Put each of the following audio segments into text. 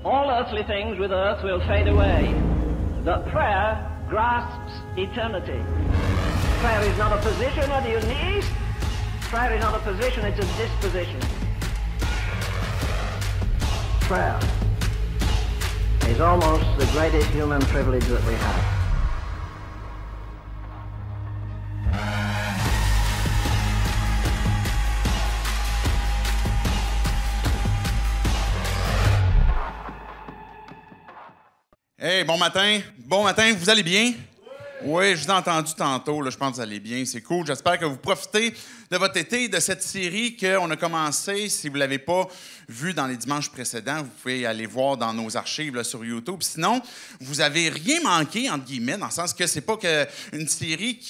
All earthly things with earth will fade away, but prayer grasps eternity. Prayer is not a position on your knees. Prayer is not a position, it's a disposition. Prayer is almost the greatest human privilege that we have. Hey, bon matin. Bon matin, vous allez bien? Oui, je vous ai entendu tantôt, là, je pense que vous allez bien, c'est cool. J'espère que vous profitez de votre été, de cette série qu'on a commencée. Si vous ne l'avez pas vue dans les dimanches précédents, vous pouvez aller voir dans nos archives là, sur YouTube. Sinon, vous n'avez rien manqué, entre guillemets, dans le sens que c'est pas une série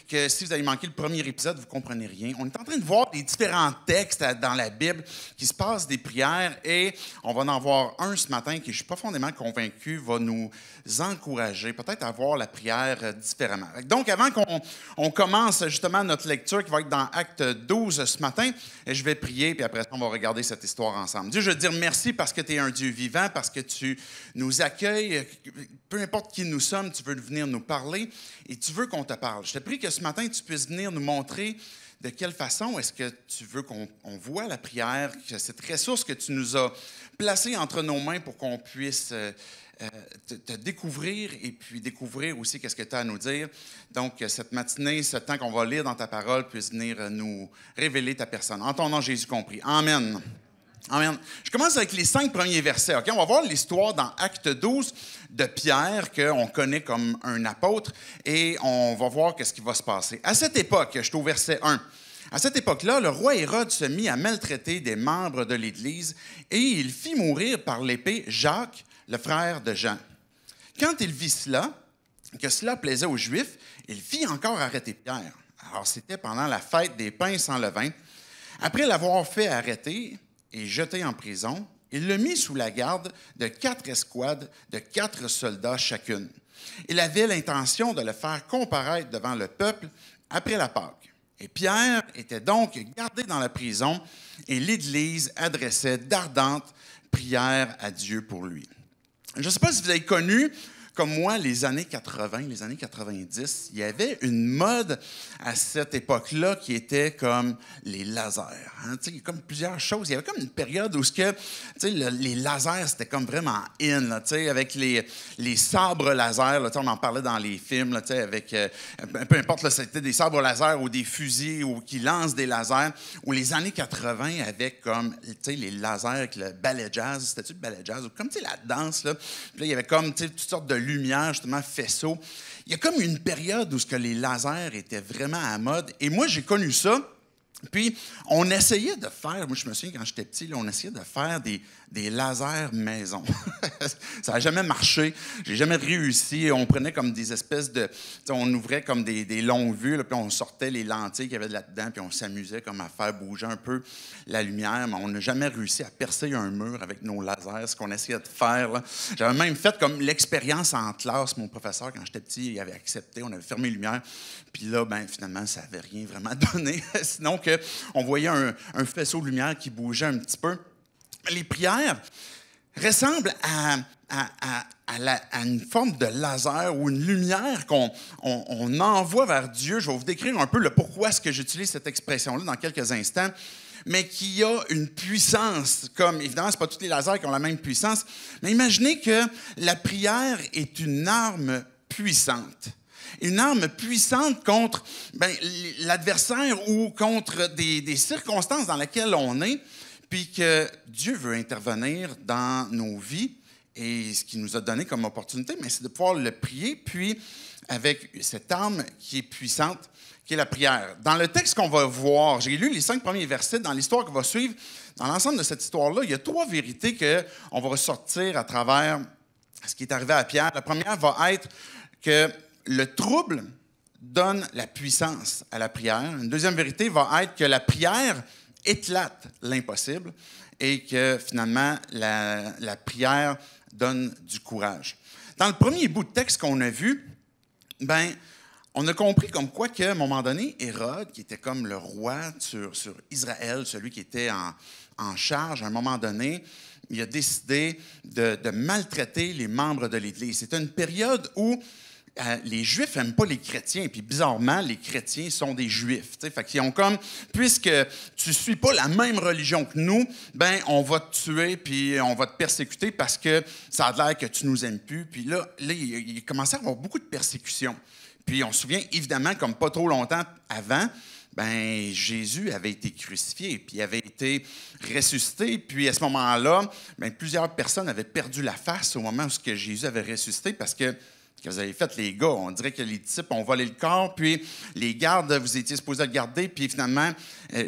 que si vous avez manqué le premier épisode, vous ne comprenez rien. On est en train de voir des différents textes dans la Bible qui se passent des prières et on va en voir un ce matin qui, je suis profondément convaincu, va nous encourager, peut-être à voir la prière différemment. Donc, avant qu'on commence justement notre lecture qui va être dans Acte 12 ce matin, je vais prier, puis après ça, on va regarder cette histoire ensemble. Dieu, je veux te dire merci parce que tu es un Dieu vivant, parce que tu nous accueilles, peu importe qui nous sommes, tu veux venir nous parler et tu veux qu'on te parle. Je te prie que ce matin, tu puisses venir nous montrer de quelle façon est-ce que tu veux qu'on voit la prière, que cette ressource que tu nous as placée entre nos mains pour qu'on puisse te découvrir et puis découvrir aussi qu'est-ce que tu as à nous dire. Donc, cette matinée, ce temps qu'on va lire dans ta parole puisse venir nous révéler ta personne. En ton nom, Jésus compris. Amen. Amen. Je commence avec les 5 premiers versets. Okay? On va voir l'histoire dans Acte 12 de Pierre, qu'on connaît comme un apôtre, et on va voir qu'est-ce qui va se passer. À cette époque, je suis au verset 1. À cette époque-là, le roi Hérode se mit à maltraiter des membres de l'Église et il fit mourir par l'épée Jacques, le frère de Jean. Quand il vit cela, que cela plaisait aux Juifs, il fit encore arrêter Pierre. Alors, c'était pendant la fête des pains sans levain. Après l'avoir fait arrêter et jeter en prison, il le mit sous la garde de 4 escouades de 4 soldats chacune. Il avait l'intention de le faire comparaître devant le peuple après la Pâque. Et Pierre était donc gardé dans la prison et l'Église adressait d'ardentes prières à Dieu pour lui. Je ne sais pas si vous avez connu, comme moi, les années 80, les années 90. Il y avait une mode à cette époque-là qui était comme les lasers. Hein? Il y a comme plusieurs choses. Il y avait comme une période où les lasers, c'était comme vraiment in, là, avec les sabres laser. Là, on en parlait dans les films, là, avec, peu importe, là, c'était des sabres laser ou des fusils ou qui lancent des lasers. Ou les années 80 avec comme les lasers avec le ballet jazz. C'était-tu le ballet jazz? Ou comme la danse. Là. Puis là, il y avait comme toutes sortes de lumière, justement, faisceau. Il y a comme une période où les lasers étaient vraiment à la mode. Et moi, j'ai connu ça. Puis, on essayait de faire, moi, je me souviens, quand j'étais petit, là, on essayait de faire des lasers maison. Ça n'a jamais marché. J'ai jamais réussi. On prenait comme des espèces de... On ouvrait comme des longues vues, là, puis on sortait les lentilles qu'il y avait là-dedans, puis on s'amusait comme à faire bouger un peu la lumière, mais on n'a jamais réussi à percer un mur avec nos lasers, ce qu'on essayait de faire. Là. J'avais même fait comme l'expérience en classe. Mon professeur, quand j'étais petit, il avait accepté. On avait fermé les lumières. Puis là, finalement, ça n'avait rien vraiment donné. Sinon on voyait un faisceau de lumière qui bougeait un petit peu. Les prières ressemblent à une forme de laser ou une lumière qu'on envoie vers Dieu. Je vais vous décrire un peu le pourquoi est-ce que j'utilise cette expression-là dans quelques instants, mais qui a une puissance, comme, évidemment, ce n'est pas tous les lasers qui ont la même puissance, mais imaginez que la prière est une arme puissante. Une arme puissante contre l'adversaire ou contre des circonstances dans lesquelles on est, puis que Dieu veut intervenir dans nos vies. Et ce qu'il nous a donné comme opportunité, mais c'est de pouvoir le prier, puis avec cette arme qui est puissante, qui est la prière. Dans le texte qu'on va voir, j'ai lu les 5 premiers versets dans l'histoire qui va suivre. Dans l'ensemble de cette histoire-là, il y a 3 vérités qu'on va ressortir à travers ce qui est arrivé à Pierre. La première va être que le trouble donne la puissance à la prière. Une deuxième vérité va être que la prière éclate l'impossible et que finalement, la prière donne du courage. Dans le premier bout de texte qu'on a vu, on a compris comme quoi qu'à un moment donné, Hérode, qui était comme le roi sur Israël, celui qui était en charge, à un moment donné, il a décidé de maltraiter les membres de l'Église. C'était une période où les Juifs n'aiment pas les chrétiens, puis bizarrement, les chrétiens sont des Juifs. Fait qu'ils ont comme, puisque tu ne suis pas la même religion que nous, ben on va te tuer, puis on va te persécuter parce que ça a l'air que tu nous aimes plus. Puis là il commençait à avoir beaucoup de persécutions. Puis on se souvient, évidemment, comme pas trop longtemps avant, ben Jésus avait été crucifié, puis il avait été ressuscité. Puis à ce moment-là, ben, plusieurs personnes avaient perdu la face au moment où Jésus avait ressuscité parce que que vous avez fait, les gars. On dirait que les disciples ont volé le corps, puis les gardes, vous étiez supposés le garder, puis finalement,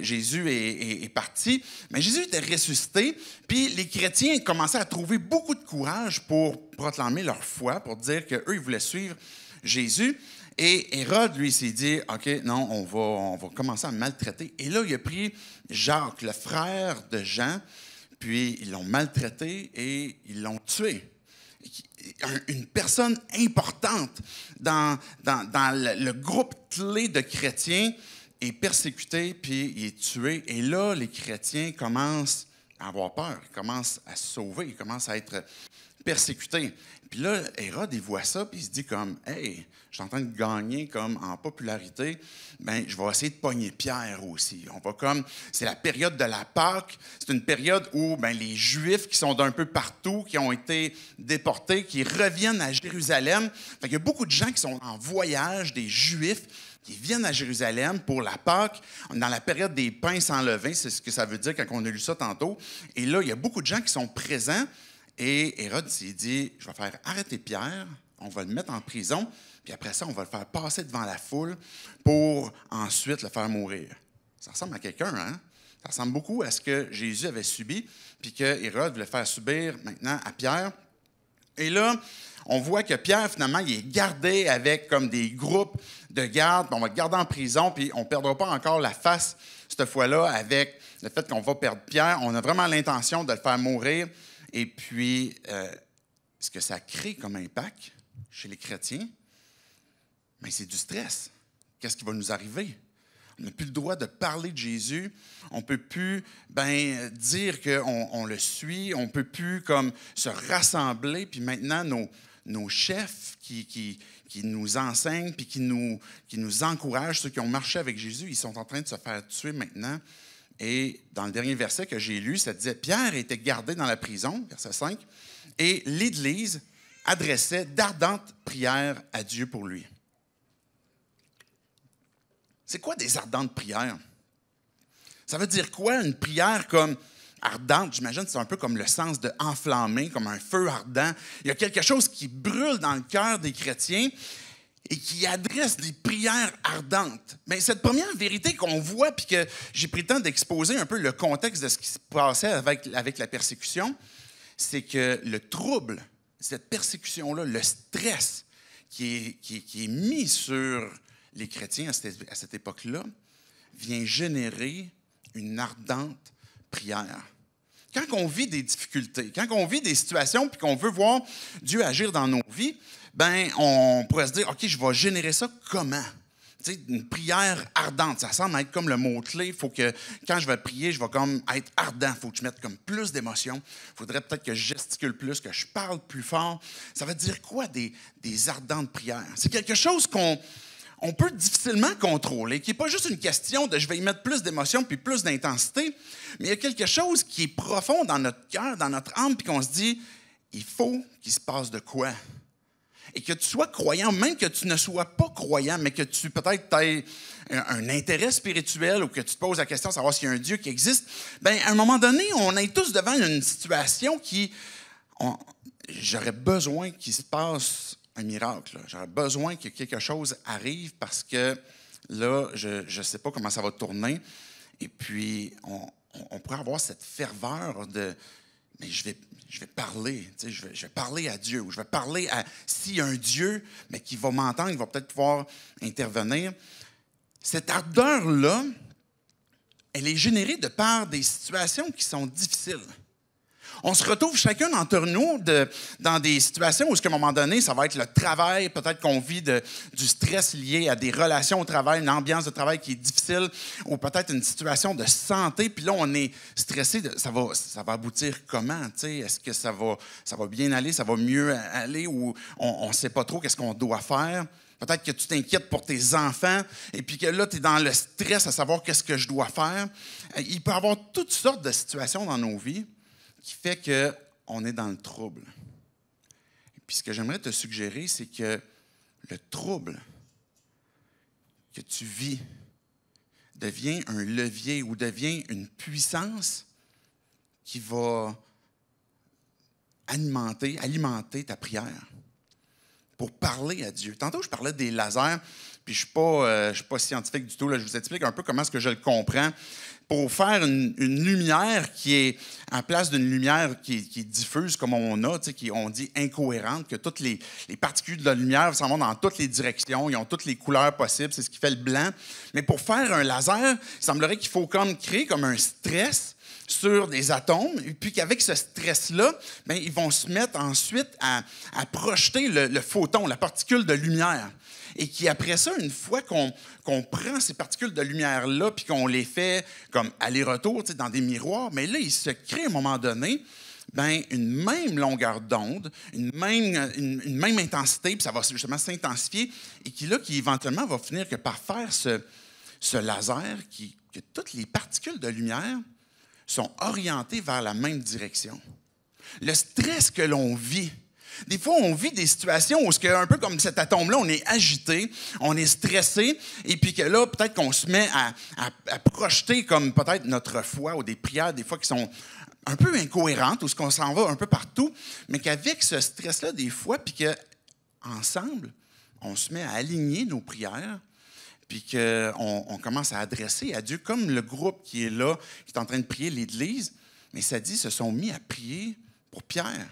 Jésus est parti. Mais Jésus était ressuscité, puis les chrétiens commençaient à trouver beaucoup de courage pour proclamer leur foi, pour dire qu'eux, ils voulaient suivre Jésus. Et Hérode, lui, s'est dit, OK, non, on va commencer à maltraiter. Et là, il a pris Jacques, le frère de Jean, puis ils l'ont maltraité et ils l'ont tué. Une personne importante dans le groupe clé de chrétiens est persécuté, puis il est tué. Et là, les chrétiens commencent à avoir peur, ils commencent à se sauver, ils commencent à être persécutés. Puis là, Hérode, il voit ça, puis il se dit comme, « Hey, je suis en train de gagner comme en popularité, bien, je vais essayer de pogner Pierre aussi. » On va comme, c'est la période de la Pâque, c'est une période où bien, les Juifs qui sont d'un peu partout, qui ont été déportés, qui reviennent à Jérusalem. Fait qu'il y a beaucoup de gens qui sont en voyage, des Juifs, qui viennent à Jérusalem pour la Pâque, dans la période des pains sans levain, c'est ce que ça veut dire quand on a lu ça tantôt. Et là, il y a beaucoup de gens qui sont présents. Et Hérode s'est dit, je vais faire arrêter Pierre, on va le mettre en prison, puis après ça, on va le faire passer devant la foule pour ensuite le faire mourir. Ça ressemble à quelqu'un, hein? Ça ressemble beaucoup à ce que Jésus avait subi, puis que Hérode voulait faire subir maintenant à Pierre. Et là, on voit que Pierre, finalement, il est gardé avec comme des groupes de gardes. On va le garder en prison, puis on ne perdra pas encore la face cette fois-là avec le fait qu'on va perdre Pierre. On a vraiment l'intention de le faire mourir. Et puis, ce que ça crée comme impact chez les chrétiens, bien, c'est du stress. Qu'est-ce qui va nous arriver? On n'a plus le droit de parler de Jésus. On ne peut plus dire qu'on le suit. On ne peut plus comme, se rassembler. Puis maintenant, nos chefs qui nous enseignent puis qui nous encouragent, ceux qui ont marché avec Jésus, ils sont en train de se faire tuer maintenant. Et dans le dernier verset que j'ai lu, ça disait « Pierre était gardé dans la prison », verset 5, et l'Église adressait d'ardentes prières à Dieu pour lui. C'est quoi des ardentes prières? Ça veut dire quoi, une prière comme ardente? J'imagine que c'est un peu comme le sens de enflammé, comme un feu ardent. Il y a quelque chose qui brûle dans le cœur des chrétiens et qui adresse des prières ardentes. Mais cette première vérité qu'on voit, puis que j'ai pris le temps d'exposer un peu le contexte de ce qui se passait avec la persécution, c'est que le trouble, cette persécution-là, le stress qui est mis sur les chrétiens à cette époque-là, vient générer une ardente prière. Quand on vit des difficultés, quand on vit des situations puis qu'on veut voir Dieu agir dans nos vies, ben on pourrait se dire, OK, je vais générer ça comment? Tu sais, une prière ardente, ça semble être comme le mot-clé. Il faut que, quand je vais prier, je vais comme être ardent. Il faut que je mette comme plus d'émotion. Il faudrait peut-être que je gesticule plus, que je parle plus fort. Ça veut dire quoi, des ardentes prières? C'est quelque chose qu'on peut difficilement contrôler, qui n'est pas juste une question de je vais y mettre plus d'émotion puis plus d'intensité, mais il y a quelque chose qui est profond dans notre cœur, dans notre âme, puis qu'on se dit, il faut qu'il se passe de quoi? Et que tu sois croyant, même que tu ne sois pas croyant, mais que tu peut-être aies un intérêt spirituel ou que tu te poses la question de savoir s'il y a un Dieu qui existe, bien, à un moment donné, on est tous devant une situation j'aurais besoin qu'il se passe un miracle. Là. J'aurais besoin que quelque chose arrive parce que là, je ne sais pas comment ça va tourner. Et puis, on pourrait avoir cette ferveur de... Mais je vais parler, tu sais, je vais parler à Dieu, ou je vais parler à... S'il y a un Dieu, mais qui va m'entendre, il va peut-être pouvoir intervenir. Cette ardeur-là, elle est générée de par des situations qui sont difficiles. On se retrouve chacun d'entre nous dans des situations où, à un moment donné, ça va être le travail, peut-être qu'on vit du stress lié à des relations au travail, une ambiance de travail qui est difficile, ou peut-être une situation de santé, puis là, on est stressé. Ça va aboutir comment? T'sais? Est-ce que ça va bien aller, ça va mieux aller, ou on ne sait pas trop qu'est-ce qu'on doit faire? Peut-être que tu t'inquiètes pour tes enfants et puis que là, tu es dans le stress à savoir qu'est-ce que je dois faire. Il peut y avoir toutes sortes de situations dans nos vies qui fait qu'on est dans le trouble. Et puis ce que j'aimerais te suggérer, c'est que le trouble que tu vis devient un levier ou devient une puissance qui va alimenter ta prière pour parler à Dieu. Tantôt, je parlais des lasers, puis je ne suis pas scientifique du tout. Là, je vous explique un peu comment est-ce que je le comprends. Pour faire une lumière qui est, en place d'une lumière qui est diffuse, comme on a, on dit incohérente, que toutes les particules de la lumière s'en vont dans toutes les directions, ils ont toutes les couleurs possibles, c'est ce qui fait le blanc. Mais pour faire un laser, il semblerait qu'il faut créer comme un stress sur des atomes, et puis qu'avec ce stress-là, bien, ils vont se mettre ensuite à projeter le photon, la particule de lumière. Et qu'après ça, une fois qu'on prend ces particules de lumière-là, puis qu'on les fait comme aller-retour dans des miroirs, mais là, il se crée à un moment donné bien, une même longueur d'onde, une même intensité, puis ça va justement s'intensifier, et qui éventuellement va finir par faire ce laser que toutes les particules de lumière sont orientés vers la même direction. Le stress que l'on vit, des fois, on vit des situations où, un peu comme cet atome-là, on est agité, on est stressé, et puis que là, peut-être qu'on se met à projeter comme peut-être notre foi ou des prières, des fois qui sont un peu incohérentes, ou qu'on s'en va un peu partout, mais qu'avec ce stress-là, des fois, puis qu'ensemble, on se met à aligner nos prières, puis qu'on commence à adresser à Dieu, comme le groupe qui est là, qui est en train de prier l'Église, mais ça dit, se sont mis à prier pour Pierre.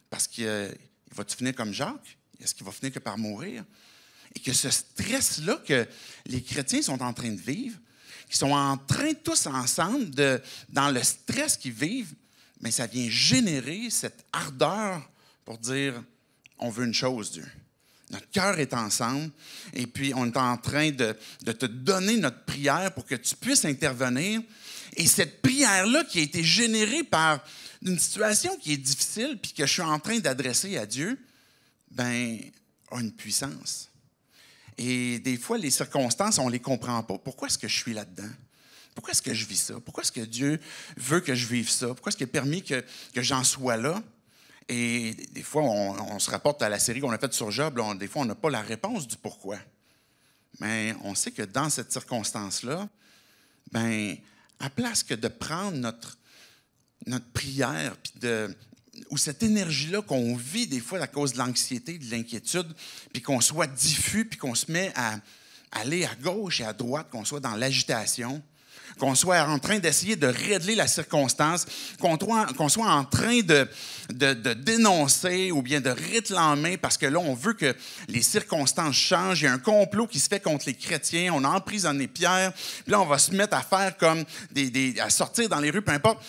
Parce qu'il va-tu finir comme Jacques? Est-ce qu'il va finir que par mourir? Et que ce stress-là que les chrétiens sont en train de vivre, qui sont en train tous ensemble, dans le stress qu'ils vivent, mais ça vient générer cette ardeur pour dire, on veut une chose, Dieu. Notre cœur est ensemble et puis on est en train de te donner notre prière pour que tu puisses intervenir. Et cette prière-là qui a été générée par une situation qui est difficile puis que je suis en train d'adresser à Dieu, bien, a une puissance. Et des fois, les circonstances, on ne les comprend pas. Pourquoi est-ce que je suis là-dedans? Pourquoi est-ce que je vis ça? Pourquoi est-ce que Dieu veut que je vive ça? Pourquoi est-ce qu'il a permis que j'en sois là? Et des fois, on se rapporte à la série qu'on a faite sur Job. Là, des fois, on n'a pas la réponse du pourquoi. Mais on sait que dans cette circonstance-là, bien, à place que de prendre notre prière, puis ou cette énergie-là qu'on vit des fois à cause de l'anxiété, de l'inquiétude, puis qu'on soit diffus, puis qu'on se met à aller à gauche et à droite, qu'on soit dans l'agitation, qu'on soit en train d'essayer de régler la circonstance, qu'on soit en train de dénoncer ou bien de réclamer parce que là, on veut que les circonstances changent. Il y a un complot qui se fait contre les chrétiens. On a emprisonné Pierre. Puis là, on va se mettre à faire comme à sortir dans les rues, peu importe.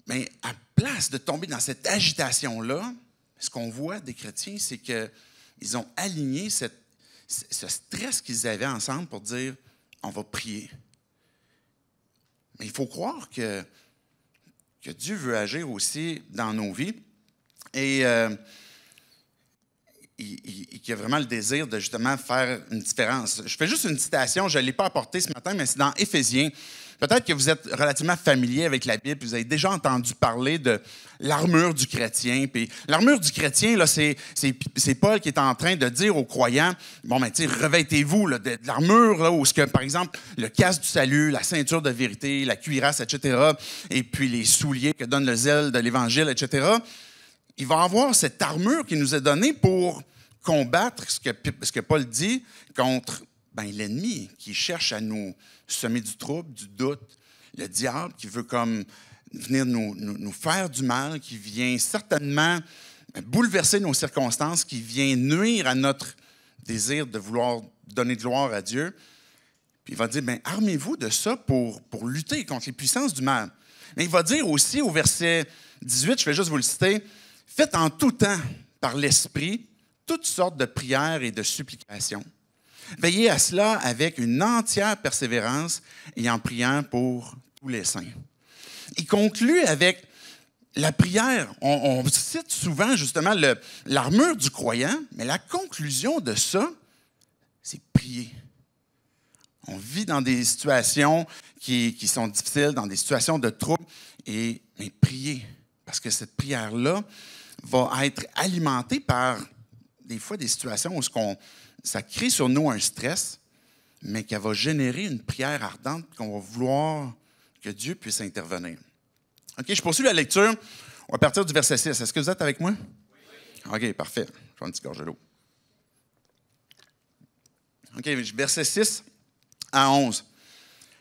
Mais à place de tomber dans cette agitation-là, ce qu'on voit des chrétiens, c'est qu'ils ont aligné ce stress qu'ils avaient ensemble pour dire, on va prier. Mais il faut croire que Dieu veut agir aussi dans nos vies et qu'il a vraiment le désir de justement faire une différence. Je fais juste une citation, je ne l'ai pas apportée ce matin, mais c'est dans Éphésiens. Peut-être que vous êtes relativement familier avec la Bible, vous avez déjà entendu parler de l'armure du chrétien. Puis l'armure du chrétien, là, c'est Paul qui est en train de dire aux croyants, bon, ben, tu sais, revêtez-vous là, de l'armure, là, où, par exemple, le casque du salut, la ceinture de vérité, la cuirasse, etc., et puis les souliers que donne le zèle de l'Évangile, etc., il va avoir cette armure qui nous est donnée pour combattre ce que Paul dit contre l'ennemi qui cherche à nous semer du trouble, du doute, le diable qui veut comme venir nous faire du mal, qui vient certainement bouleverser nos circonstances, qui vient nuire à notre désir de vouloir donner de gloire à Dieu. Puis il va dire, armez-vous de ça pour lutter contre les puissances du mal. Mais il va dire aussi au verset 18, je vais juste vous le citer. « Faites en tout temps, par l'Esprit, toutes sortes de prières et de supplications. Veillez à cela avec une entière persévérance et en priant pour tous les saints. » Il conclut avec la prière. On cite souvent justement l'armure du croyant, mais la conclusion de ça, c'est prier. On vit dans des situations qui sont difficiles, dans des situations de trouble, mais prier. Parce que cette prière-là va être alimentée par des fois des situations où ça crée sur nous un stress, mais qu'elle va générer une prière ardente qu'on va vouloir que Dieu puisse intervenir. OK, je poursuis la lecture. On va partir du verset 6. Est-ce que vous êtes avec moi? Oui. OK, parfait. Je vais prendre une petite gorgée d'eau. OK, verset 6 à 11.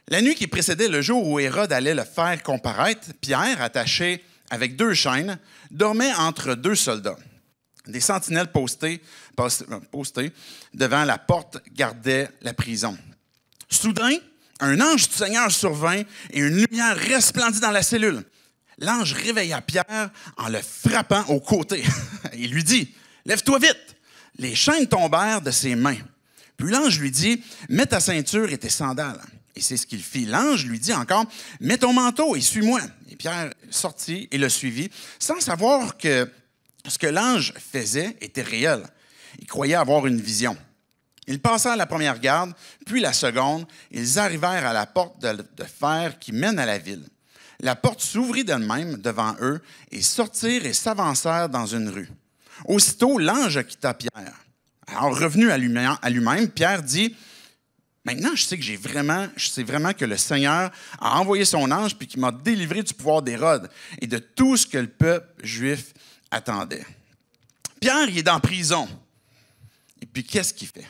La nuit qui précédait le jour où Hérode allait le faire comparaître, Pierre, attaché avec 2 chaînes, dormait entre 2 soldats. Des sentinelles postées devant la porte gardaient la prison. Soudain, un ange du Seigneur survint et une lumière resplendit dans la cellule. L'ange réveilla Pierre en le frappant au côté. Il lui dit, « Lève-toi vite! » Les chaînes tombèrent de ses mains. Puis l'ange lui dit, « Mets ta ceinture et tes sandales. » Et c'est ce qu'il fit. L'ange lui dit encore, « Mets ton manteau et suis-moi. » Et Pierre sortit et le suivit, sans savoir que ce que l'ange faisait était réel. Il croyait avoir une vision. Ils passèrent la première garde, puis la seconde. Ils arrivèrent à la porte de fer qui mène à la ville. La porte s'ouvrit d'elle-même devant eux et sortirent et s'avancèrent dans une rue. Aussitôt, l'ange quitta Pierre. Alors, revenu à lui-même, Pierre dit, « Maintenant, je sais vraiment que le Seigneur a envoyé son ange puis qu'il m'a délivré du pouvoir d'Hérode et de tout ce que le peuple juif attendait. » Pierre, il est dans prison. Et puis, qu'est-ce qu'il fait?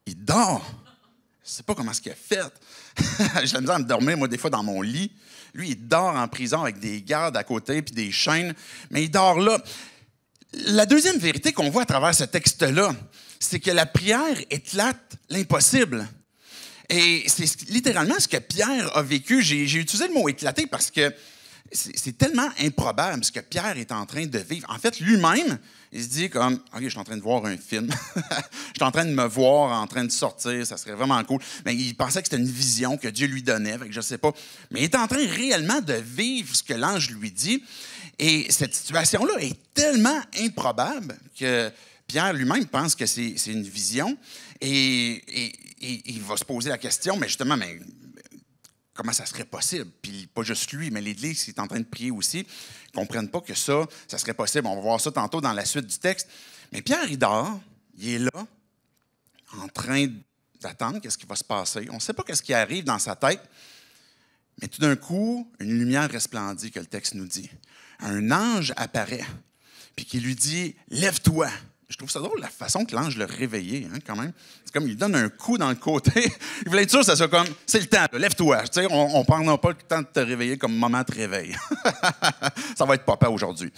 Il dort. Je ne sais pas comment est-ce qu'il a fait. J'ai la misère à me dormir, moi, des fois, dans mon lit. Lui, il dort en prison avec des gardes à côté puis des chaînes, mais il dort là. La deuxième vérité qu'on voit à travers ce texte-là, c'est que la prière éclate l'impossible. Et c'est littéralement ce que Pierre a vécu. J'ai utilisé le mot « éclater » parce que c'est tellement improbable ce que Pierre est en train de vivre. En fait, lui-même, il se dit comme « OK, je suis en train de voir un film. Je suis en train de me voir en train de sortir. Ça serait vraiment cool. » Mais il pensait que c'était une vision que Dieu lui donnait. Fait que je ne sais pas. Mais il est en train réellement de vivre ce que l'ange lui dit. Et cette situation-là est tellement improbable que Pierre lui-même pense que c'est une vision. Et il va se poser la question, mais justement, comment ça serait possible? Puis pas juste lui, mais l'Église qui est en train de prier aussi, ne comprennent pas que ça serait possible. On va voir ça tantôt dans la suite du texte. Mais Pierre, il dort, il est là, en train d'attendre qu'est-ce qui va se passer. On ne sait pas qu'est-ce qui arrive dans sa tête, mais tout d'un coup, une lumière resplendit, que le texte nous dit. Un ange apparaît, puis qui lui dit « Lève-toi ». Je trouve ça drôle, la façon que l'ange l'a réveillé, hein, quand même. C'est comme il lui donne un coup dans le côté. Il voulait être sûr que ça soit comme, c'est le temps, lève-toi. Tu sais, on ne prendra pas le temps de te réveiller comme maman te réveille. Ça va être papa aujourd'hui.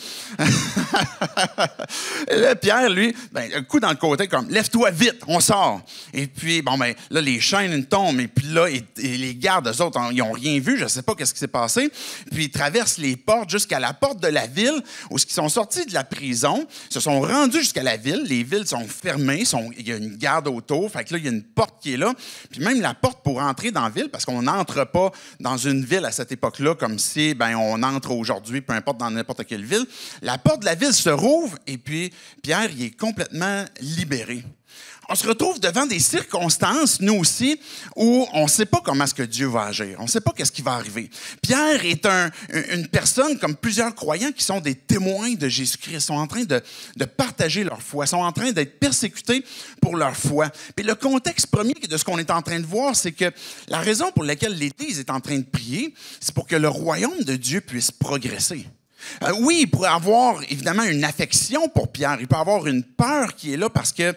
Et là, Pierre, lui, un coup dans le côté, comme, lève-toi vite, on sort. Et puis, là, les chaînes tombent, et puis là, et les gardes, eux autres, ils n'ont rien vu, je ne sais pas ce qui s'est passé. Puis, ils traversent les portes jusqu'à la porte de la ville, où ils sont sortis de la prison, se sont rendus jusqu'à la ville. Les villes sont fermées, il y a une garde autour, fait que là, il y a une porte qui est là. Puis même la porte pour entrer dans la ville, parce qu'on n'entre pas dans une ville à cette époque-là comme si on entre aujourd'hui, peu importe dans n'importe quelle ville. La porte de la ville se rouvre et puis Pierre, il est complètement libéré. On se retrouve devant des circonstances, nous aussi, où on ne sait pas comment est-ce que Dieu va agir. On ne sait pas qu'est-ce qui va arriver. Pierre est une personne, comme plusieurs croyants, qui sont des témoins de Jésus-Christ. Ils sont en train de partager leur foi. Ils sont en train d'être persécutés pour leur foi. Puis le contexte premier de ce qu'on est en train de voir, c'est que la raison pour laquelle l'Église est en train de prier, c'est pour que le royaume de Dieu puisse progresser. Oui, il pourrait avoir évidemment une affection pour Pierre. Il peut avoir une peur qui est là parce que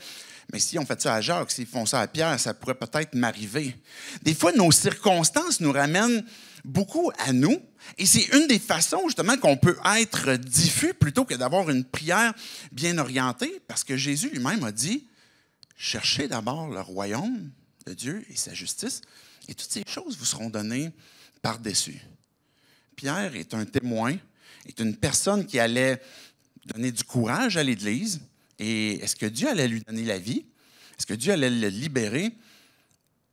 mais si on fait ça à Jacques, s'ils font ça à Pierre, ça pourrait peut-être m'arriver. Des fois, nos circonstances nous ramènent beaucoup à nous. Et c'est une des façons, justement, qu'on peut être diffus plutôt que d'avoir une prière bien orientée. Parce que Jésus lui-même a dit, cherchez d'abord le royaume de Dieu et sa justice, et toutes ces choses vous seront données par-dessus. Pierre est un témoin est une personne qui allait donner du courage à l'Église. Et est-ce que Dieu allait lui donner la vie? Est-ce que Dieu allait le libérer?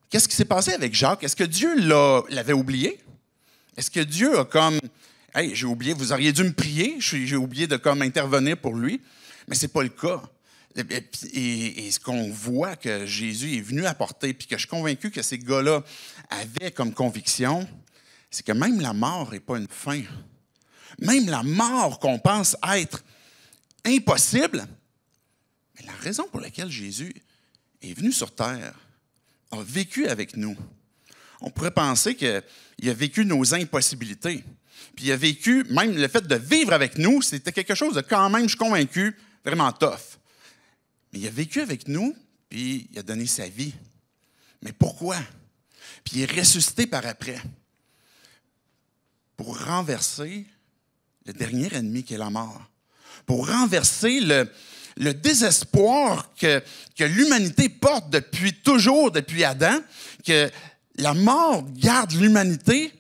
Qu'est-ce qui s'est passé avec Jacques? Est-ce que Dieu l'avait oublié? Est-ce que Dieu a comme... Hey, j'ai oublié, vous auriez dû me prier, j'ai oublié de comme intervenir pour lui. Mais ce n'est pas le cas. Et ce qu'on voit que Jésus est venu apporter, puis que je suis convaincu que ces gars-là avaient comme conviction, c'est que même la mort n'est pas une fin. Même la mort qu'on pense être impossible, mais la raison pour laquelle Jésus est venu sur terre, a vécu avec nous. On pourrait penser qu'il a vécu nos impossibilités. Puis il a vécu, même le fait de vivre avec nous, c'était quelque chose de quand même, je suis convaincu, vraiment tough. Mais il a vécu avec nous, puis il a donné sa vie. Mais pourquoi? Puis il est ressuscité par après. Pour renverser le dernier ennemi qui est la mort. Pour renverser le désespoir que l'humanité porte depuis toujours, depuis Adam, que la mort garde l'humanité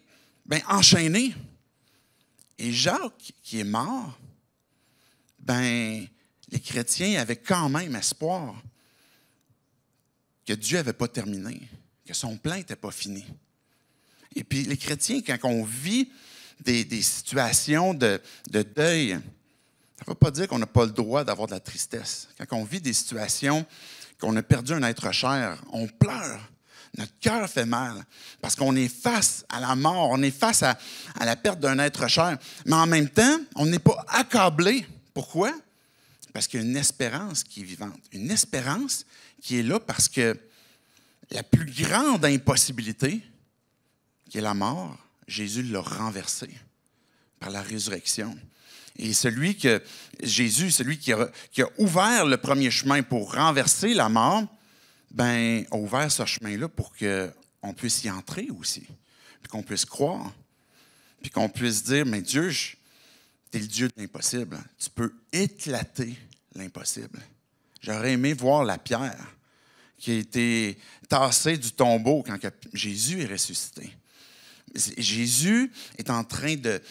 enchaînée. Et Jacques, qui est mort, les chrétiens avaient quand même espoir que Dieu n'avait pas terminé, que son plan n'était pas fini. Et puis les chrétiens, quand on vit des situations de deuil, ça ne veut pas dire qu'on n'a pas le droit d'avoir de la tristesse. Quand on vit des situations qu'on a perdu un être cher, on pleure. Notre cœur fait mal parce qu'on est face à la mort, on est face à la perte d'un être cher. Mais en même temps, on n'est pas accablé. Pourquoi? Parce qu'il y a une espérance qui est vivante. Une espérance qui est là parce que la plus grande impossibilité, qui est la mort, Jésus l'a renversée par la résurrection. Et Jésus, celui qui a ouvert le premier chemin pour renverser la mort, a ouvert ce chemin-là pour qu'on puisse y entrer aussi, puis qu'on puisse croire, puis qu'on puisse dire, mais Dieu, tu es le Dieu de l'impossible. Tu peux éclater l'impossible. J'aurais aimé voir la pierre qui a été tassée du tombeau quand Jésus est ressuscité. Jésus est en train de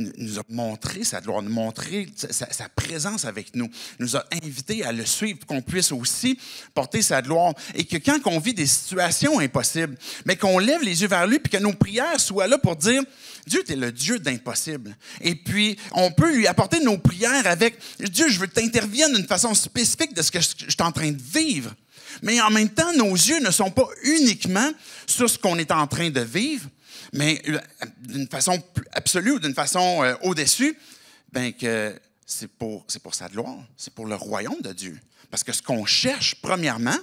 nous montrer sa gloire, nous montrer sa présence avec nous. Il nous a invités à le suivre pour qu'on puisse aussi porter sa gloire. Et que quand on vit des situations impossibles, mais qu'on lève les yeux vers lui et que nos prières soient là pour dire « Dieu, tu es le Dieu d'impossible. » Et puis, on peut lui apporter nos prières avec « Dieu, je veux que tu interviennes d'une façon spécifique de ce que je suis en train de vivre. » Mais en même temps, nos yeux ne sont pas uniquement sur ce qu'on est en train de vivre, mais d'une façon absolue ou d'une façon au-dessus, que c'est pour sa gloire, c'est pour le royaume de Dieu. Parce que ce qu'on cherche, premièrement,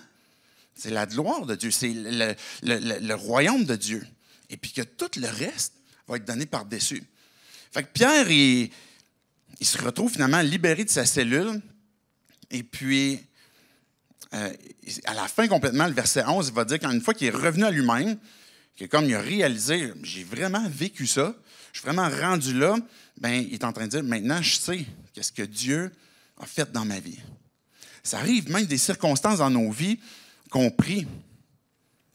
c'est la gloire de Dieu, c'est le royaume de Dieu. Et puis que tout le reste va être donné par-dessus. Fait que Pierre, il se retrouve finalement libéré de sa cellule, et puis à la fin complètement, le verset 11, il va dire qu'une fois qu'il est revenu à lui-même, que comme il a réalisé, j'ai vraiment vécu ça, je suis vraiment rendu là, il est en train de dire, maintenant, je sais qu'est-ce que Dieu a fait dans ma vie. Ça arrive même des circonstances dans nos vies qu'on prie,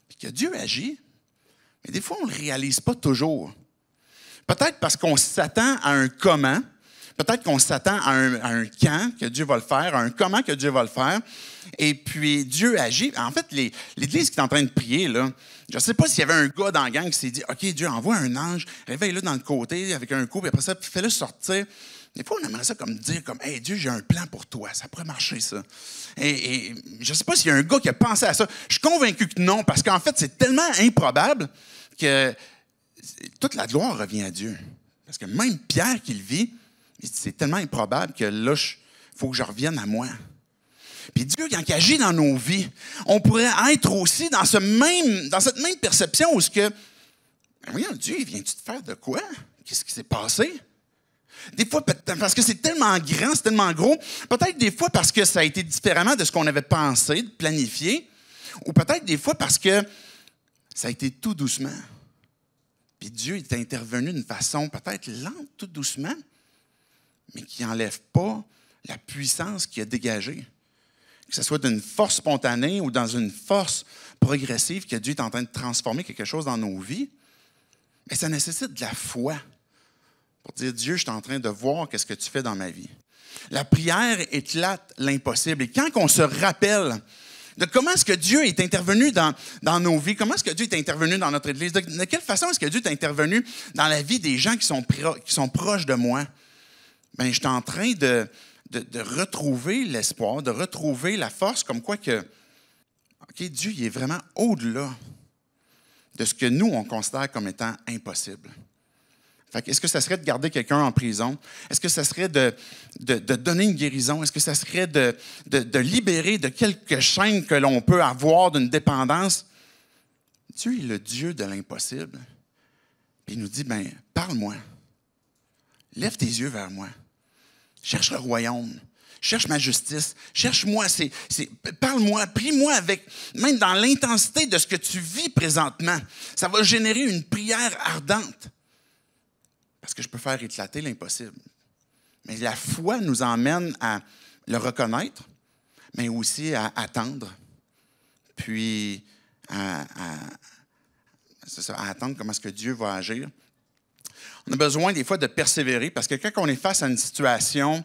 puis que Dieu agit, mais des fois, on ne le réalise pas toujours. Peut-être parce qu'on s'attend à un comment, peut-être qu'on s'attend à un quand que Dieu va le faire, à un comment que Dieu va le faire, et puis Dieu agit. En fait, l'Église qui est en train de prier, là, je ne sais pas s'il y avait un gars dans la gang qui s'est dit « OK, Dieu, envoie un ange, réveille-le dans le côté avec un coup, puis après ça, fais-le sortir. » Des fois, on aimerait ça comme dire « Hey, Dieu, j'ai un plan pour toi. Ça pourrait marcher, ça. » Et je ne sais pas s'il y a un gars qui a pensé à ça. Je suis convaincu que non, parce qu'en fait, c'est tellement improbable que toute la gloire revient à Dieu. Parce que même Pierre qui le vit, c'est tellement improbable que là, il faut que je revienne à moi. Puis Dieu, quand il agit dans nos vies, on pourrait être aussi dans cette même perception où voyons, Dieu, viens-tu te faire de quoi? Qu'est-ce qui s'est passé? Des fois, parce que c'est tellement grand, c'est tellement gros, peut-être des fois parce que ça a été différemment de ce qu'on avait pensé, de planifier, ou peut-être des fois parce que ça a été tout doucement. Puis Dieu est intervenu d'une façon peut-être lente, tout doucement, mais qui n'enlève pas la puissance qu'il a dégagée. Que ce soit d'une force spontanée ou dans une force progressive que Dieu est en train de transformer quelque chose dans nos vies, mais ça nécessite de la foi pour dire, Dieu, je suis en train de voir qu'est-ce que tu fais dans ma vie. La prière éclate l'impossible. Et quand on se rappelle de comment est-ce que Dieu est intervenu dans nos vies, comment est-ce que Dieu est intervenu dans notre Église, de quelle façon est-ce que Dieu est intervenu dans la vie des gens qui sont proches de moi, bien, je suis en train de retrouver l'espoir, de retrouver la force, comme quoi que, OK, Dieu il est vraiment au-delà de ce que nous, on considère comme étant impossible. Est-ce que ça serait de garder quelqu'un en prison? Est-ce que ça serait de donner une guérison? Est-ce que ça serait de libérer de quelques chaînes que l'on peut avoir d'une dépendance? Dieu est le Dieu de l'impossible. Puis il nous dit, bien, parle-moi. Lève tes yeux vers moi. Cherche le royaume. Cherche ma justice. Cherche-moi. Parle-moi. Prie-moi même dans l'intensité de ce que tu vis présentement. Ça va générer une prière ardente. Parce que je peux faire éclater l'impossible. Mais la foi nous emmène à le reconnaître, mais aussi à attendre. Puis à attendre comment est-ce que Dieu va agir. On a besoin des fois de persévérer parce que quand on est face à une situation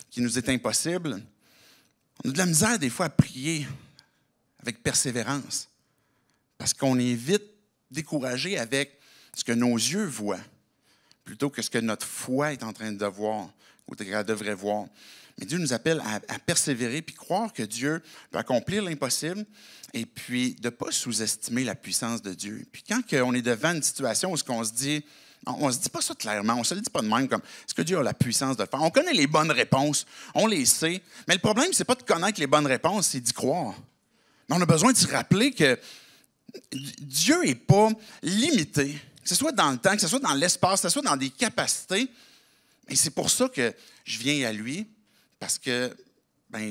qui nous est impossible, on a de la misère des fois à prier avec persévérance. Parce qu'on est vite découragé avec ce que nos yeux voient, plutôt que ce que notre foi est en train de voir ou qu'elle devrait voir. Mais Dieu nous appelle à persévérer puis croire que Dieu peut accomplir l'impossible et puis de ne pas sous-estimer la puissance de Dieu. Puis quand on est devant une situation où on se dit, on ne se dit pas ça clairement, on ne se le dit pas de même comme est-ce que Dieu a la puissance de le faire? On connaît les bonnes réponses, on les sait, mais le problème, ce n'est pas de connaître les bonnes réponses, c'est d'y croire. Mais on a besoin de se rappeler que Dieu n'est pas limité, que ce soit dans le temps, que ce soit dans l'espace, que ce soit dans des capacités. Et c'est pour ça que je viens à lui, parce que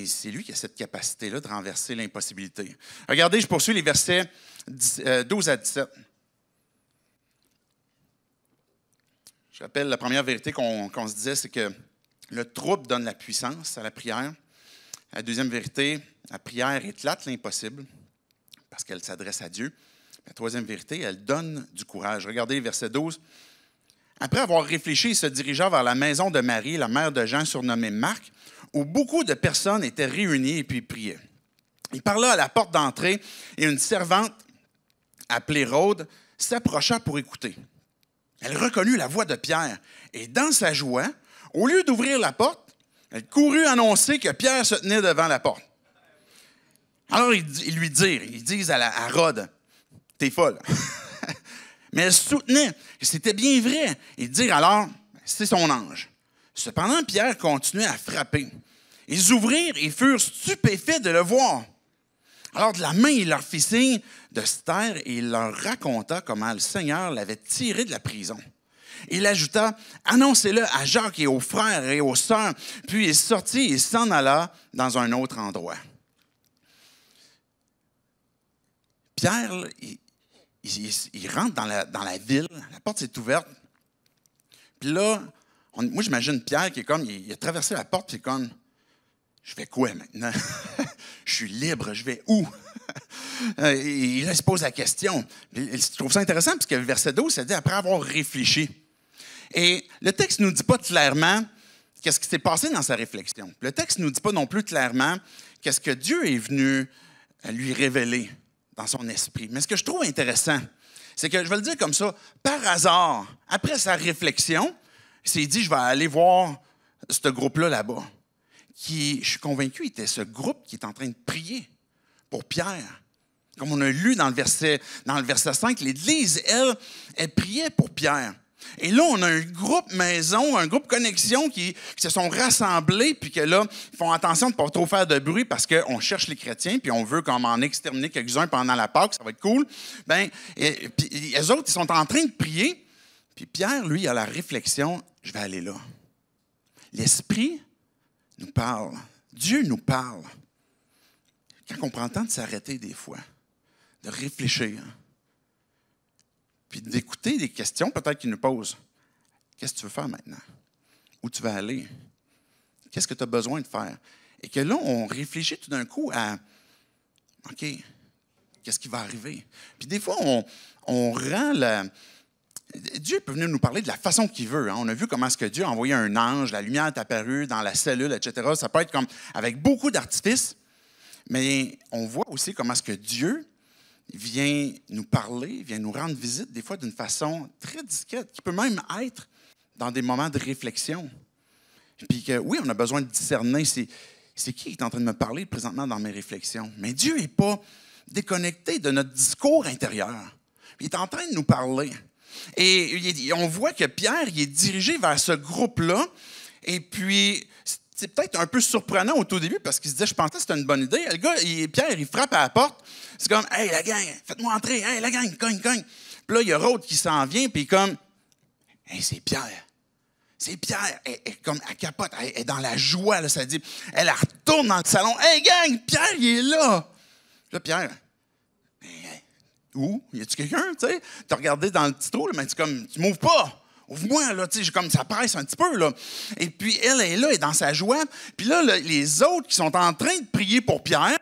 c'est lui qui a cette capacité-là de renverser l'impossibilité. Regardez, je poursuis les versets 12 à 17. Je rappelle, la première vérité qu'on se disait, c'est que le trouble donne la puissance à la prière. La deuxième vérité, la prière éclate l'impossible, parce qu'elle s'adresse à Dieu. La troisième vérité, elle donne du courage. Regardez, verset 12. Après avoir réfléchi, il se dirigea vers la maison de Marie, la mère de Jean, surnommée Marc, où beaucoup de personnes étaient réunies et puis priaient. Il parla à la porte d'entrée et une servante, appelée Rhôde, s'approcha pour écouter. Elle reconnut la voix de Pierre et dans sa joie, au lieu d'ouvrir la porte, elle courut annoncer que Pierre se tenait devant la porte. Alors ils disent à Rhôde, « T'es folle. » Mais elle soutenait que c'était bien vrai. Ils dirent alors, c'est son ange. Cependant, Pierre continuait à frapper. Ils ouvrirent et furent stupéfaits de le voir. Alors de la main, il leur fit signe de se taire et il leur raconta comment le Seigneur l'avait tiré de la prison. Il ajouta, annoncez-le à Jacques et aux frères et aux sœurs. Puis il sortit et s'en alla dans un autre endroit. Pierre, il rentre dans la ville, la porte s'est ouverte. Puis là, moi j'imagine Pierre qui est comme, il a traversé la porte, puis il est comme, je fais quoi maintenant? Je suis libre, je vais où? Et là, il se pose la question. Je trouve ça intéressant parce que le verset 12, ça dit après avoir réfléchi. Et le texte ne nous dit pas clairement qu'est-ce qui s'est passé dans sa réflexion. Le texte ne nous dit pas non plus clairement qu'est-ce que Dieu est venu lui révéler dans son esprit. Mais ce que je trouve intéressant, c'est que, je vais le dire comme ça, par hasard, après sa réflexion, il s'est dit, je vais aller voir ce groupe-là là-bas, qui, je suis convaincu, était ce groupe qui est en train de prier pour Pierre. Comme on a lu dans le verset 5, l'Église, elle priait pour Pierre. Et là, on a un groupe maison, un groupe connexion qui se sont rassemblés, puis que là, ils font attention de ne pas trop faire de bruit parce qu'on cherche les chrétiens, puis on veut comme en exterminer quelques-uns pendant la Pâque, ça va être cool. Puis les autres, ils sont en train de prier, puis Pierre, lui, a la réflexion, je vais aller là. L'Esprit nous parle, Dieu nous parle. Quand on prend le temps de s'arrêter des fois, de réfléchir, puis d'écouter des questions peut-être qu'il nous pose. Qu'est-ce que tu veux faire maintenant? Où tu vas aller? Qu'est-ce que tu as besoin de faire? Et que là, on réfléchit tout d'un coup à, OK, qu'est-ce qui va arriver? Puis des fois, on rend Dieu peut venir nous parler de la façon qu'il veut. Hein. On a vu comment est-ce que Dieu a envoyé un ange, la lumière est apparue dans la cellule, etc. Ça peut être comme avec beaucoup d'artifices, mais on voit aussi comment est-ce que Dieu vient nous parler, vient nous rendre visite, des fois d'une façon très discrète, qui peut même être dans des moments de réflexion. Puis que, oui, on a besoin de discerner, c'est qui est en train de me parler présentement dans mes réflexions. Mais Dieu n'est pas déconnecté de notre discours intérieur. Il est en train de nous parler. Et on voit que Pierre, il est dirigé vers ce groupe-là. Et puis, c'est peut-être un peu surprenant au tout début parce qu'il se disait, je pensais que c'était une bonne idée. Le gars, Pierre, il frappe à la porte. C'est comme, « Hey, la gang, faites-moi entrer. Hey, la gang, cogne, cogne. » Puis là, il y a Rhodes qui s'en vient, puis comme, « Hey, c'est Pierre. C'est Pierre. » Elle capote, elle est dans la joie, là, ça dit. Elle retourne dans le salon. « Hey, gang, Pierre, il est là. » Là, Pierre, où? Y a-tu quelqu'un, tu sais? T'as regardé dans le petit trou, là, mais tu m'ouvres pas. Ouvre-moi, là, tu sais, comme ça presse un petit peu, là. Et puis, elle est là, elle est dans sa joie. Puis là, les autres qui sont en train de prier pour Pierre,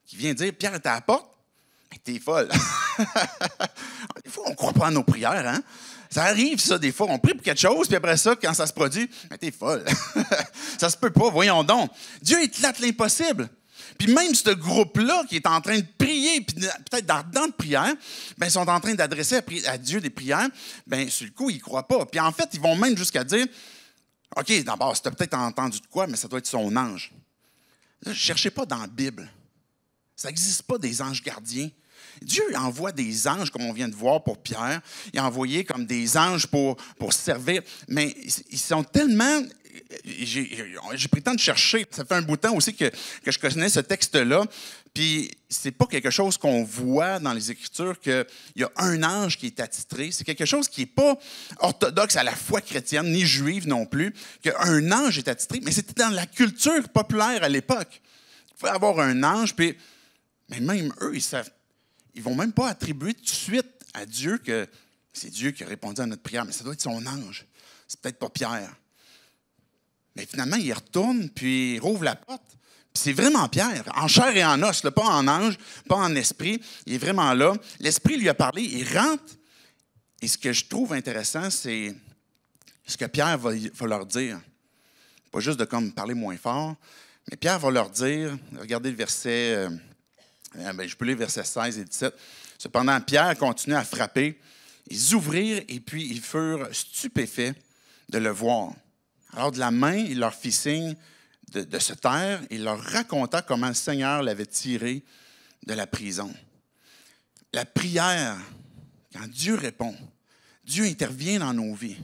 qui vient dire, Pierre est à la porte, mais t'es folle. Des fois, on ne croit pas à nos prières, hein? Ça arrive, ça, des fois. On prie pour quelque chose, puis après ça, quand ça se produit, mais t'es folle. Ça se peut pas, voyons donc. Dieu éclate l'impossible. Puis même ce groupe-là qui est en train de prier, puis peut-être d'ardente prière, bien, ils sont en train d'adresser à Dieu des prières, bien, sur le coup, ils ne croient pas. Puis en fait, ils vont même jusqu'à dire, OK, d'abord, tu as peut-être entendu de quoi, mais ça doit être son ange. Là, ne cherchez pas dans la Bible. Ça n'existe pas des anges gardiens. Dieu envoie des anges, comme on vient de voir pour Pierre. Il a envoyé comme des anges pour servir. Mais ils sont tellement... J'ai pris le temps de chercher. Ça fait un bout de temps aussi que je connais ce texte-là. Puis, c'est pas quelque chose qu'on voit dans les Écritures qu'il y a un ange qui est attitré. C'est quelque chose qui n'est pas orthodoxe à la foi chrétienne, ni juive non plus, qu'un ange est attitré. Mais c'était dans la culture populaire à l'époque. Il pouvait avoir un ange, puis mais même eux, ils vont même pas attribuer tout de suite à Dieu que c'est Dieu qui a répondu à notre prière, mais ça doit être son ange. C'est peut-être pas Pierre. Mais finalement, il retourne, puis il rouvre la porte. Puis c'est vraiment Pierre, en chair et en os, là, pas en ange, pas en esprit. Il est vraiment là. L'Esprit lui a parlé, il rentre. Et ce que je trouve intéressant, c'est ce que Pierre va leur dire. Pas juste de comme parler moins fort, mais Pierre va leur dire, regardez le verset, je peux lire verset 16 et 17. Cependant, Pierre continue à frapper. Ils ouvrirent et puis ils furent stupéfaits de le voir. Alors, de la main, il leur fit signe de se taire et il leur raconta comment le Seigneur l'avait tiré de la prison. La prière, quand Dieu répond, Dieu intervient dans nos vies,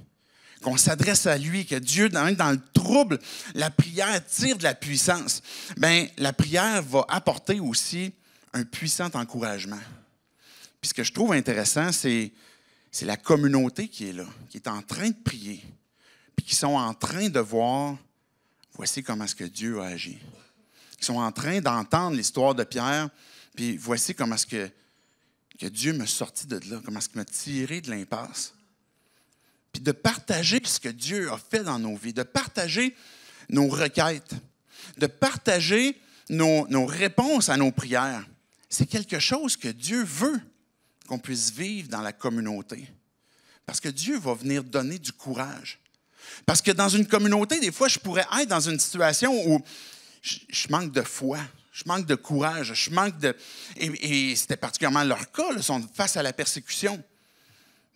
qu'on s'adresse à lui, que Dieu, dans le trouble, la prière tire de la puissance. Bien, la prière va apporter aussi un puissant encouragement. Puis ce que je trouve intéressant, c'est la communauté qui est là, qui est en train de prier, puis qui sont en train de voir, voici comment est-ce que Dieu a agi. Ils sont en train d'entendre l'histoire de Pierre, puis voici comment est-ce que Dieu m'a sorti de là, comment est-ce qu'il m'a tiré de l'impasse. Puis de partager ce que Dieu a fait dans nos vies, de partager nos requêtes, de partager nos réponses à nos prières. C'est quelque chose que Dieu veut qu'on puisse vivre dans la communauté. Parce que Dieu va venir donner du courage. Parce que dans une communauté, des fois, je pourrais être dans une situation où je manque de foi, je manque de courage, je manque de... Et c'était particulièrement leur cas, ils sont face à la persécution.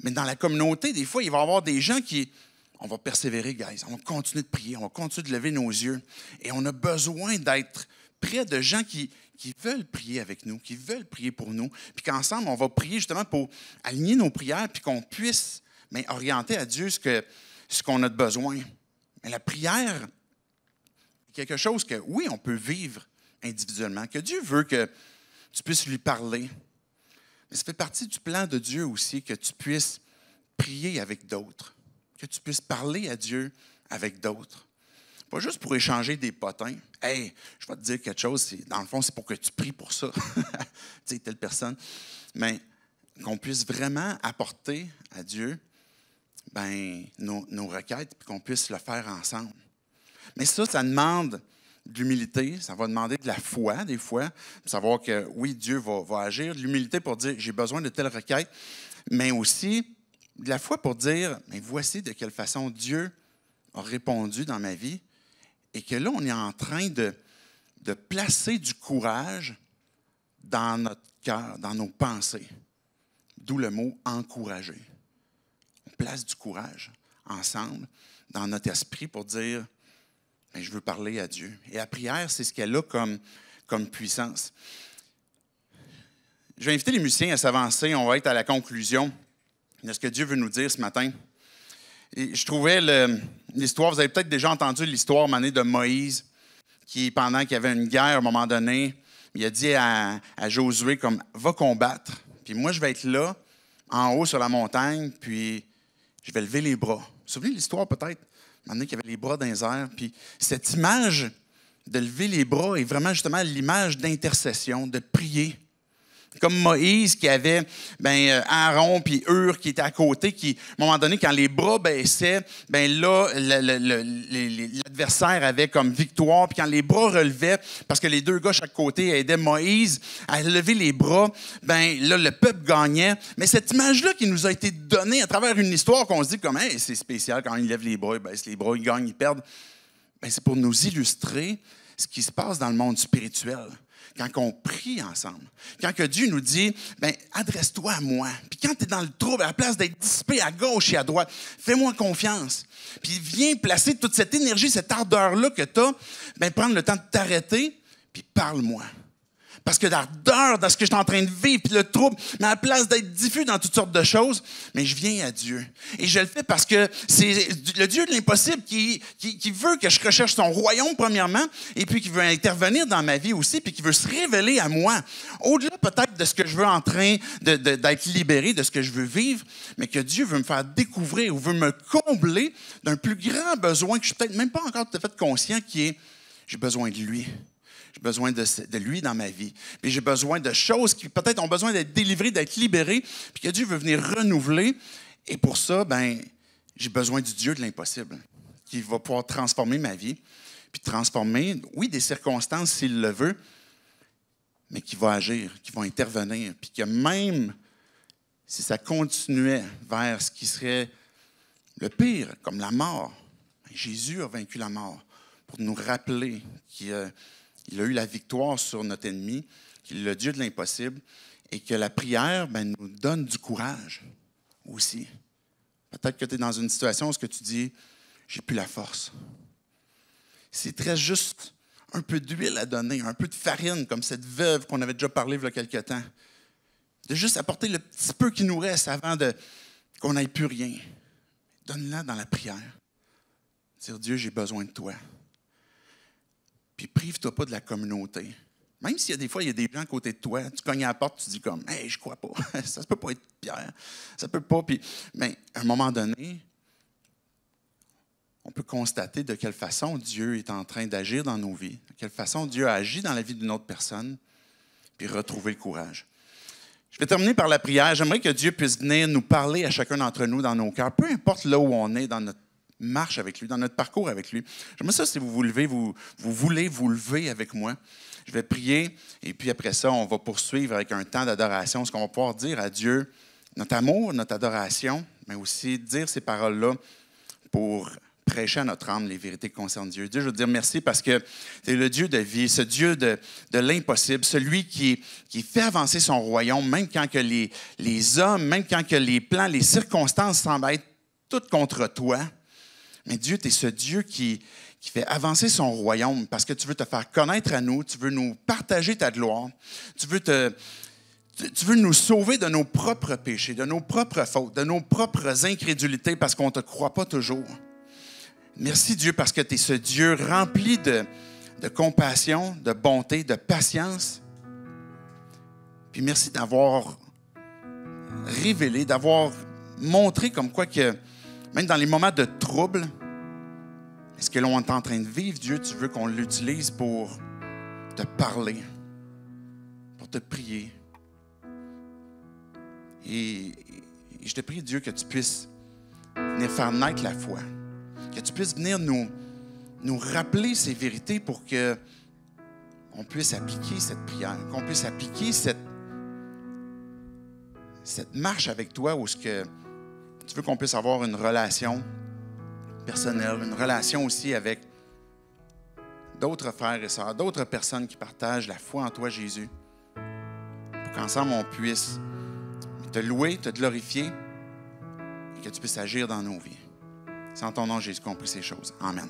Mais dans la communauté, des fois, il va y avoir des gens qui... On va persévérer, guys. On va continuer de prier, on va continuer de lever nos yeux. Et on a besoin d'être près de gens qui veulent prier avec nous, qui veulent prier pour nous, puis qu'ensemble, on va prier justement pour aligner nos prières, puis qu'on puisse orienter à Dieu ce qu'on a de besoin. Mais la prière est quelque chose que, oui, on peut vivre individuellement, que Dieu veut que tu puisses lui parler. Mais ça fait partie du plan de Dieu aussi que tu puisses prier avec d'autres, que tu puisses parler à Dieu avec d'autres. Pas juste pour échanger des potins. « Hey, je vais te dire quelque chose, dans le fond, c'est pour que tu pries pour ça. » Tu sais, telle personne. Mais qu'on puisse vraiment apporter à Dieu nos requêtes et qu'on puisse le faire ensemble. Mais ça demande de l'humilité, ça va demander de la foi, des fois, pour savoir que, oui, Dieu va agir. De l'humilité pour dire, j'ai besoin de telle requête, mais aussi De la foi pour dire, mais voici de quelle façon Dieu a répondu dans ma vie et que là, on est en train de placer du courage dans notre cœur, dans nos pensées. D'où le mot « encourager ». On place du courage ensemble dans notre esprit pour dire « je veux parler à Dieu ». Et la prière, c'est ce qu'elle a comme puissance. Je vais inviter les musiciens à s'avancer. On va être à la conclusion de ce que Dieu veut nous dire ce matin. Et je trouvais l'histoire, vous avez peut-être déjà entendu l'histoire de Moïse, qui, pendant qu'il y avait une guerre, à un moment donné, il a dit à Josué comme « va combattre, puis moi je vais être là, en haut sur la montagne, puis je vais lever les bras. » Vous vous souvenez de l'histoire peut-être? À un moment donné, qu'il y avait les bras dans les airs, puis cette image de lever les bras est vraiment justement l'image d'intercession, de prier. Comme Moïse qui avait Aaron puis Hur qui étaient à côté, qui, à un moment donné, quand les bras baissaient, là, l'adversaire avait comme victoire. Puis quand les bras relevaient, parce que les deux gars chaque côté aidaient Moïse à lever les bras, là, le peuple gagnait. Mais cette image-là qui nous a été donnée à travers une histoire qu'on se dit comme hey, c'est spécial, quand ils lèvent les bras, ils baissent les bras, ils gagnent, ils perdent. C'est pour nous illustrer ce qui se passe dans le monde spirituel. Quand on prie ensemble, quand que Dieu nous dit, adresse-toi à moi. Puis quand tu es dans le trouble, à la place d'être dissipé à gauche et à droite, fais-moi confiance. Puis viens placer toute cette énergie, cette ardeur-là que tu as, prendre le temps de t'arrêter, puis parle-moi. Parce que l'ardeur dans ce que je suis en train de vivre, puis le trouble, mais à la place d'être diffus dans toutes sortes de choses, mais je viens à Dieu. Et je le fais parce que c'est le Dieu de l'impossible qui veut que je recherche son royaume, premièrement, et puis qui veut intervenir dans ma vie aussi, puis qui veut se révéler à moi. Au-delà peut-être de ce que je veux en train d'être libéré, de ce que je veux vivre, mais que Dieu veut me faire découvrir ou veut me combler d'un plus grand besoin que je ne suis peut-être même pas encore tout à fait conscient, qui est j'ai besoin de lui. J'ai besoin de lui dans ma vie. Puis j'ai besoin de choses qui peut-être ont besoin d'être délivrées, d'être libérées, puis que Dieu veut venir renouveler. Et pour ça, j'ai besoin du Dieu de l'impossible, qui va pouvoir transformer ma vie, puis transformer, oui, des circonstances s'il le veut, mais qui va agir, qui va intervenir, puis que même si ça continuait vers ce qui serait le pire, comme la mort, Jésus a vaincu la mort pour nous rappeler qu'il a eu la victoire sur notre ennemi, qu'il est le Dieu de l'impossible, et que la prière nous donne du courage aussi. Peut-être que tu es dans une situation où tu dis « j'ai plus la force ». C'est très juste un peu d'huile à donner, un peu de farine, comme cette veuve qu'on avait déjà parlé il y a quelque temps. De juste apporter le petit peu qui nous reste avant qu'on n'ait plus rien. Donne-la dans la prière. Dire « Dieu, j'ai besoin de toi ». Puis prive-toi pas de la communauté. Même s'il y a des fois, il y a des gens à côté de toi, tu cognes à la porte, tu dis comme « Hey, je crois pas, ça ne peut pas être Pierre, ça peut pas. » Puis, à un moment donné, on peut constater de quelle façon Dieu est en train d'agir dans nos vies, de quelle façon Dieu a agi dans la vie d'une autre personne, puis retrouver le courage. Je vais terminer par la prière. J'aimerais que Dieu puisse venir nous parler à chacun d'entre nous dans nos cœurs, peu importe là où on est dans notre marche avec lui, dans notre parcours avec lui. J'aimerais ça si vous vous levez, vous voulez vous lever avec moi. Je vais prier et puis après ça, on va poursuivre avec un temps d'adoration, ce qu'on va pouvoir dire à Dieu, notre amour, notre adoration, mais aussi dire ces paroles-là pour prêcher à notre âme les vérités qui concernent Dieu. Dieu, je veux te dire merci parce que tu es le Dieu de vie, ce Dieu de l'impossible, celui qui fait avancer son royaume, même quand que les hommes, même quand que les plans, les circonstances semblent être toutes contre toi. Mais Dieu, tu es ce Dieu qui fait avancer son royaume parce que tu veux te faire connaître à nous, tu veux nous partager ta gloire, tu veux nous sauver de nos propres péchés, de nos propres fautes, de nos propres incrédulités parce qu'on ne te croit pas toujours. Merci Dieu parce que tu es ce Dieu rempli de compassion, de bonté, de patience. Puis merci d'avoir révélé, d'avoir montré comme quoi que même dans les moments de trouble, est-ce que l'on est en train de vivre, Dieu, tu veux qu'on l'utilise pour te parler, pour te prier. Et je te prie, Dieu, que tu puisses venir faire naître la foi, que tu puisses venir nous rappeler ces vérités pour qu'on puisse appliquer cette prière, qu'on puisse appliquer cette marche avec toi où ce que Tu veux qu'on puisse avoir une relation personnelle, une relation aussi avec d'autres frères et sœurs, d'autres personnes qui partagent la foi en toi, Jésus, pour qu'ensemble on puisse te louer, te glorifier et que tu puisses agir dans nos vies. C'est en ton nom, Jésus, qu'on prie ces choses. Amen.